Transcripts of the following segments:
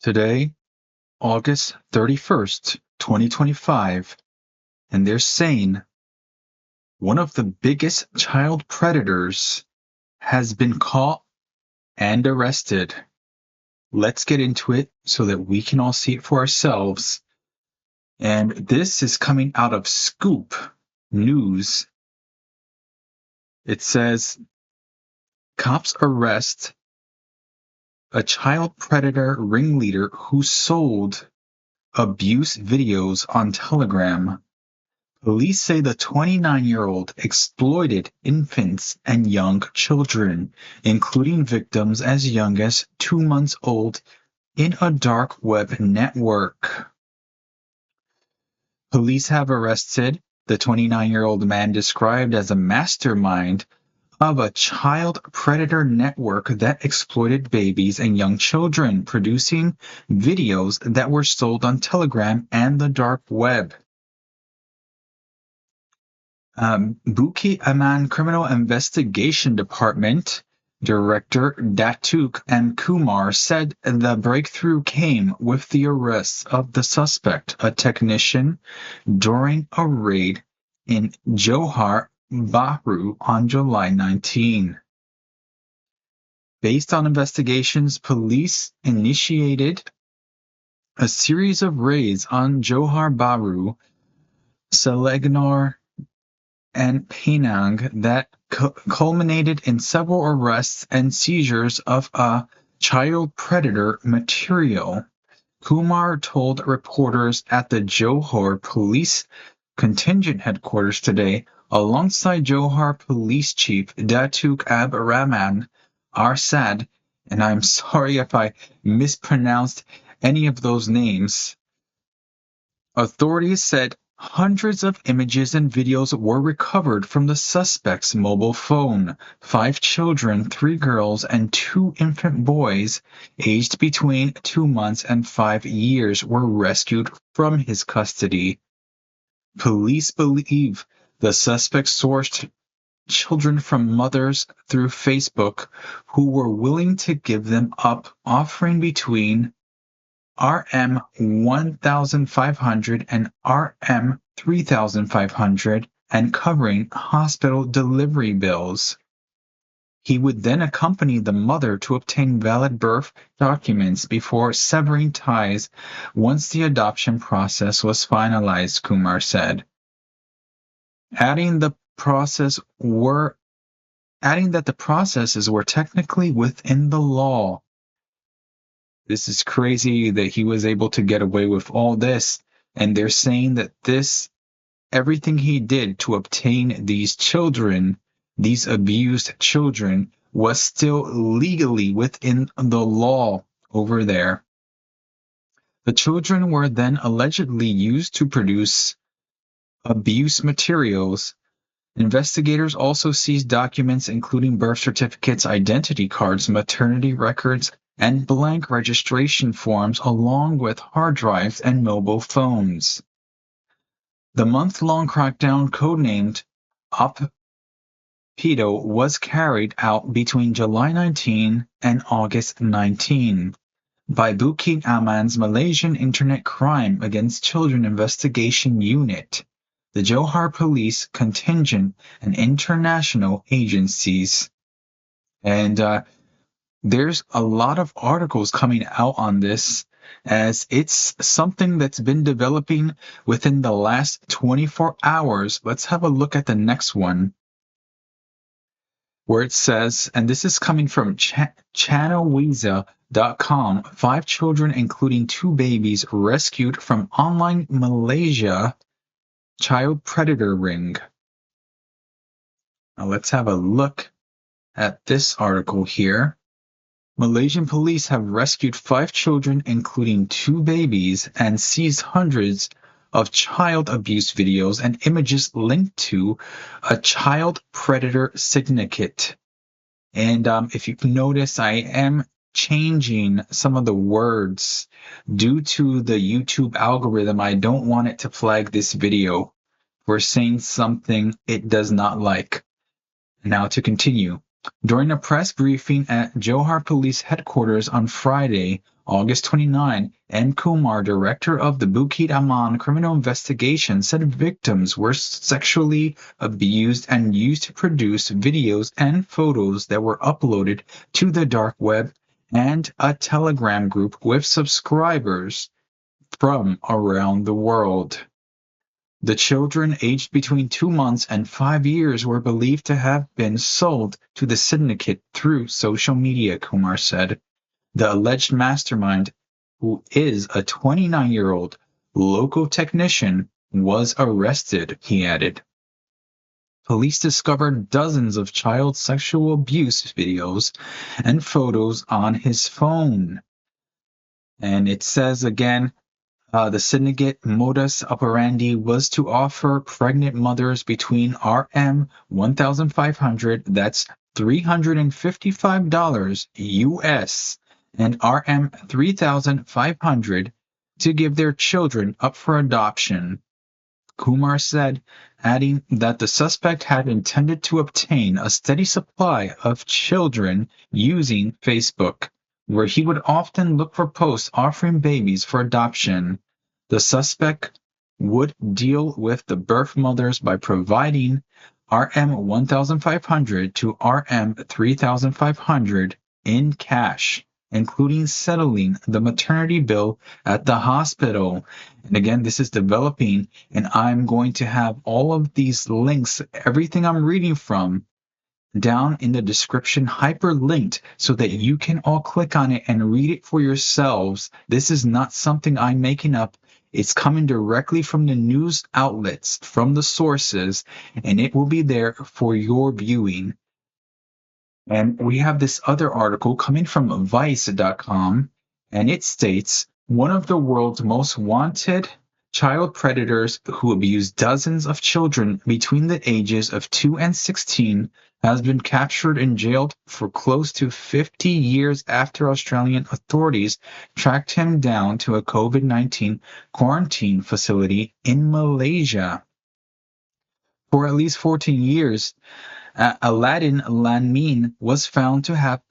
Today, August 31st, 2025, and they're saying one of the biggest child predators has been caught and arrested. Let's get into it so that we can all see it for ourselves. And this is coming out of Scoop News. It says, cops arrest a child predator ringleader who sold abuse videos on Telegram. Police say the 29-year-old exploited infants and young children, including victims as young as 2 months old, in a dark web network. Police have arrested the 29-year-old man described as a mastermind of a child predator network that exploited babies and young children, producing videos that were sold on Telegram and the dark web. Bukit Aman Criminal Investigation Department Director Datuk M. Kumar said the breakthrough came with the arrest of the suspect, a technician, during a raid in Johor Bahru on July 19. Based on investigations, police initiated a series of raids on Johor Bahru, Selangor, and Penang that culminated in several arrests and seizures of a child predator material. Kumar told reporters at the Johor Police Contingent Headquarters today, alongside Johor Police Chief Datuk Ab Rahman Arsad, and I'm sorry if I mispronounced any of those names. Authorities said hundreds of images and videos were recovered from the suspect's mobile phone. 5 children, 3 girls, and 2 infant boys, aged between 2 months and 5 years, were rescued from his custody. Police believe the suspect sourced children from mothers through Facebook who were willing to give them up, offering between Rm 1,500 and Rm 3,500 and covering hospital delivery bills. He would then accompany the mother to obtain valid birth documents before severing ties once the adoption process was finalized, Kumar said. Adding that the processes were technically within the law. This is crazy that he was able to get away with all this, and they're saying that everything he did to obtain these children, these abused children, was still legally within the law over there. The children were then allegedly used to produce abuse materials. Investigators also seized documents including birth certificates, identity cards, maternity records, and blank registration forms, along with hard drives and mobile phones. The month-long crackdown, codenamed Pedo, was carried out between July 19 and August 19 by Bukit Aman's Malaysian Internet Crime Against Children Investigation Unit, the Johor Police Contingent, and international agencies. And there's a lot of articles coming out on this, as it's something that's been developing within the last 24 hours. Let's have a look at the next one, where it says, and this is coming from channelwiza.com, 5 children, including 2 babies, rescued from online Malaysia child predator ring. Now let's have a look at this article here. Malaysian police have rescued 5 children, including 2 babies, and seized hundreds of child abuse videos and images linked to a child predator syndicate. And if you can notice, I am changing some of the words due to the YouTube algorithm. I don't want it to flag this video for saying something it does not like. Now to continue. During a press briefing at Johar Police Headquarters on Friday, August 29, M. Kumar, director of the Bukit Aman Criminal Investigation, said victims were sexually abused and used to produce videos and photos that were uploaded to the dark web and a Telegram group with subscribers from around the world. The children, aged between 2 months and 5 years, were believed to have been sold to the syndicate through social media, Kumar said. The alleged mastermind, who is a 29-year-old local technician, was arrested, he added. Police discovered dozens of child sexual abuse videos and photos on his phone. And it says again, the syndicate modus operandi was to offer pregnant mothers between RM 1,500, that's $355 US, and RM 3,500 to give their children up for adoption. Kumar said, adding that the suspect had intended to obtain a steady supply of children using Facebook, where he would often look for posts offering babies for adoption. The suspect would deal with the birth mothers by providing RM 1,500 to RM 3,500 in cash, including settling the maternity bill at the hospital. And again, this is developing, and I'm going to have all of these links, everything I'm reading from, down in the description, hyperlinked, so that you can all click on it and read it for yourselves. This is not something I'm making up. It's coming directly from the news outlets, from the sources, and it will be there for your viewing. And we have this other article coming from Vice.com, and it states, one of the world's most wanted child predators who abused dozens of children between the ages of 2 and 16 has been captured and jailed for close to 50 years after Australian authorities tracked him down to a COVID-19 quarantine facility in Malaysia. For at least 14 years, Aladdin Lanmin was found to have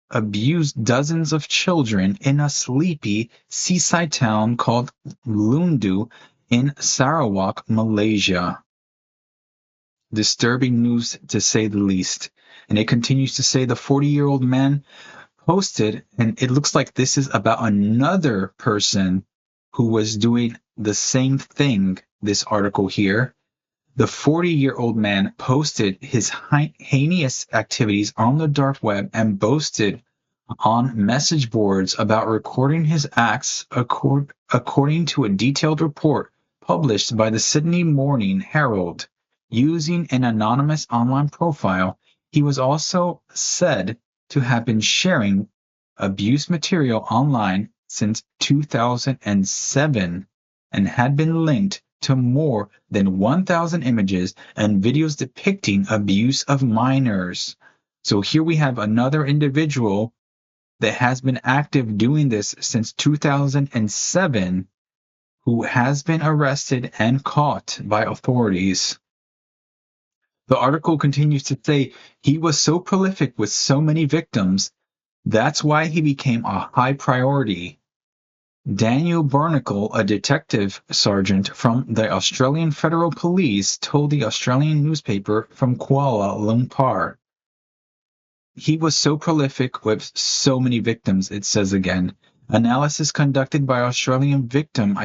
abused dozens of children in a sleepy seaside town called Lundu in Sarawak, Malaysia. Disturbing news, to say the least. And it continues to say the 40-year-old man posted, and it looks like this is about another person who was doing the same thing, this article here. The 40-year-old man posted his heinous activities on the dark web and boasted on message boards about recording his acts, according to a detailed report published by the Sydney Morning Herald. Using an anonymous online profile, he was also said to have been sharing abuse material online since 2007 and had been linked to more than 1,000 images and videos depicting abuse of minors. So here we have another individual that has been active doing this since 2007 who has been arrested and caught by authorities. The article continues to say he was so prolific with so many victims, that's why he became a high priority. Daniel Barnacle, a detective sergeant from the Australian Federal Police, told the Australian newspaper from Kuala Lumpur. He was so prolific with so many victims, it says again. Analysis conducted by Australian victim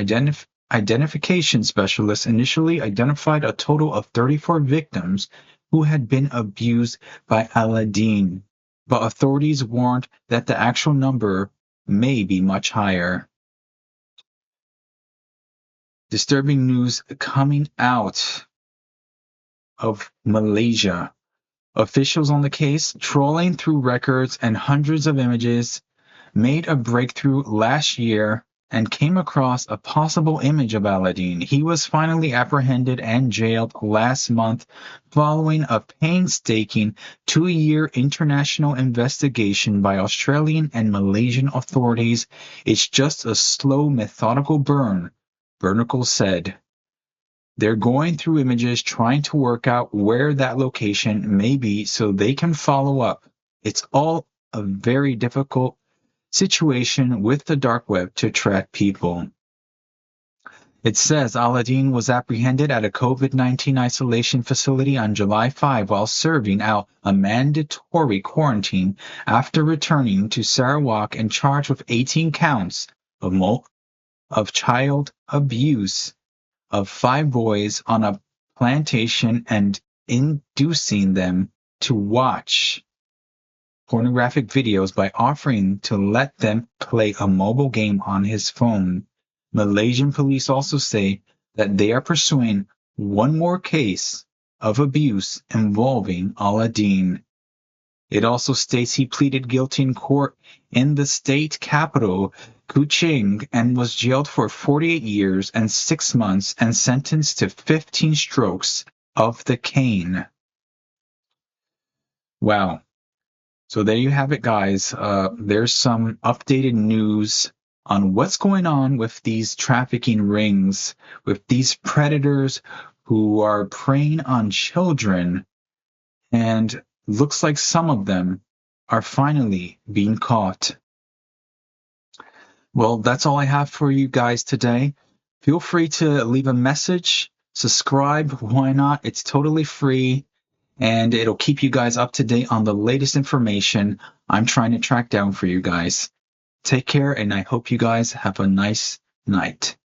identification specialists initially identified a total of 34 victims who had been abused by Aladdin, but authorities warned that the actual number may be much higher. Disturbing news coming out of Malaysia. Officials on the case, trawling through records and hundreds of images, made a breakthrough last year and came across a possible image of Aladdin. He was finally apprehended and jailed last month following a painstaking 2-year international investigation by Australian and Malaysian authorities. It's just a slow, methodical burn, Bernacle said. They're going through images trying to work out where that location may be so they can follow up. It's all a very difficult situation with the dark web to track people. It says Aladdin was apprehended at a COVID-19 isolation facility on July 5 while serving out a mandatory quarantine after returning to Sarawak and charged with 18 counts of child abuse of 5 boys on a plantation and inducing them to watch pornographic videos by offering to let them play a mobile game on his phone. Malaysian police also say that they are pursuing one more case of abuse involving Aladdin. It also states he pleaded guilty in court in the state capital, Kuching, and was jailed for 48 years and 6 months and sentenced to 15 strokes of the cane. Wow. So there you have it, guys. There's some updated news on what's going on with these trafficking rings, with these predators who are preying on children. And looks like some of them are finally being caught. Well, that's all I have for you guys today. Feel free to leave a message, subscribe, why not? It's totally free, and it'll keep you guys up to date on the latest information I'm trying to track down for you guys. Take care, and I hope you guys have a nice night.